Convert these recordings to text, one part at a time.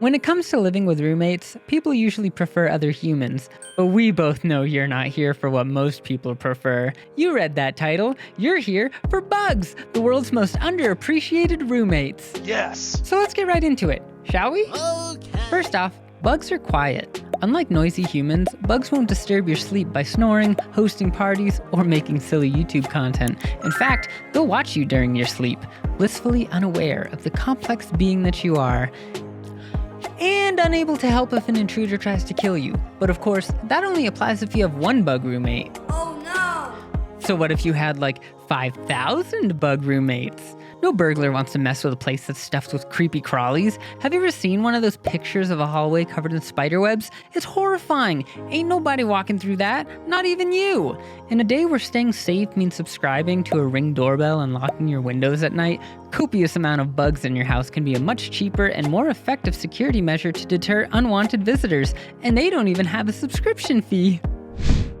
When it comes to living with roommates, people usually prefer other humans, but we both know you're not here for what most people prefer. You read that title. You're here for bugs, the world's most underappreciated roommates. Yes! So let's get right into it, shall we? Okay. First off, bugs are quiet. Unlike noisy humans, bugs won't disturb your sleep by snoring, hosting parties, or making silly YouTube content. In fact, they'll watch you during your sleep, blissfully unaware of the complex being that you are, and unable to help if an intruder tries to kill you. But of course, that only applies if you have one bug roommate. Oh no! So what if you had like 5,000 bug roommates? No burglar wants to mess with a place that's stuffed with creepy crawlies. Have you ever seen one of those pictures of a hallway covered in spider webs? It's horrifying. Ain't nobody walking through that, not even you. In a day where staying safe means subscribing to a Ring doorbell and locking your windows at night, copious amount of bugs in your house can be a much cheaper and more effective security measure to deter unwanted visitors, and they don't even have a subscription fee.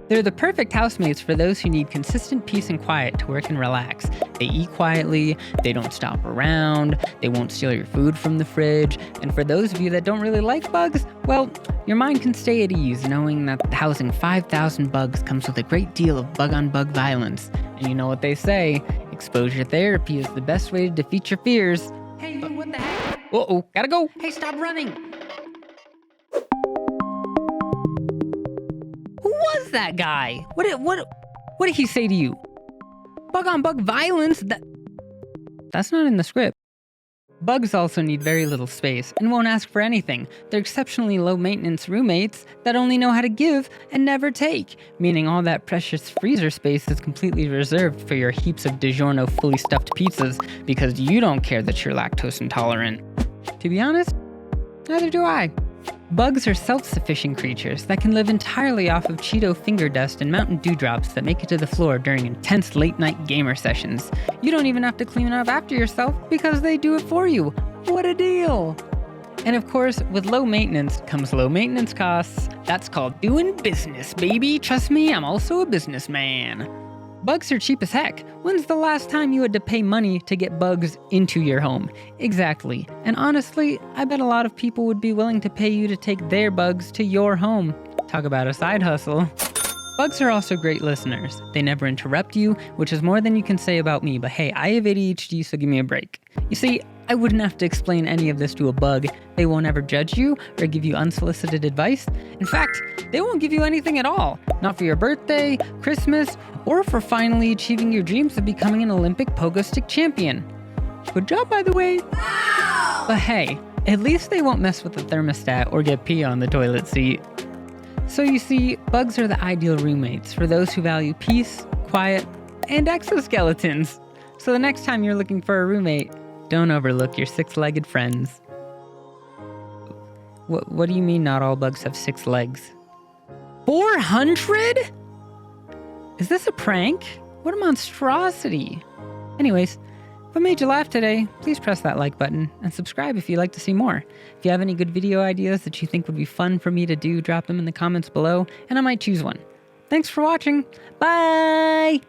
They're the perfect housemates for those who need consistent peace and quiet to work and relax. They eat quietly, they don't stomp around, they won't steal your food from the fridge, and for those of you that don't really like bugs, well, your mind can stay at ease knowing that housing 5,000 bugs comes with a great deal of bug-on-bug violence. And you know what they say, exposure therapy is the best way to defeat your fears. Hey, what the heck? Uh-oh, gotta go. Hey, stop running. Who was that guy? What did he say to you? Bug-on-bug violence? That's not in the script. Bugs also need very little space and won't ask for anything. They're exceptionally low-maintenance roommates that only know how to give and never take, meaning all that precious freezer space is completely reserved for your heaps of DiGiorno fully stuffed pizzas because you don't care that you're lactose intolerant. To be honest, neither do I. Bugs are self-sufficient creatures that can live entirely off of Cheeto finger dust and Mountain Dew drops that make it to the floor during intense late-night gamer sessions. You don't even have to clean up after yourself because they do it for you. What a deal! And of course, with low maintenance comes low maintenance costs. That's called doing business, baby. Trust me, I'm also a businessman. Bugs are cheap as heck. When's the last time you had to pay money to get bugs into your home? Exactly. And honestly, I bet a lot of people would be willing to pay you to take their bugs to your home. Talk about a side hustle. Bugs are also great listeners. They never interrupt you, which is more than you can say about me, but hey, I have ADHD, so give me a break. You see, I wouldn't have to explain any of this to a bug. They won't ever judge you or give you unsolicited advice. In fact, they won't give you anything at all. Not for your birthday, Christmas, or for finally achieving your dreams of becoming an Olympic pogo stick champion. Good job, by the way. Wow! But hey, at least they won't mess with the thermostat or get pee on the toilet seat. So you see, bugs are the ideal roommates for those who value peace, quiet, and exoskeletons. So the next time you're looking for a roommate, don't overlook your six-legged friends. What do you mean not all bugs have 6 legs? 400? Is this a prank? What a monstrosity. Anyways, if I made you laugh today, please press that like button and subscribe if you'd like to see more. If you have any good video ideas that you think would be fun for me to do, drop them in the comments below, and I might choose one. Thanks for watching. Bye!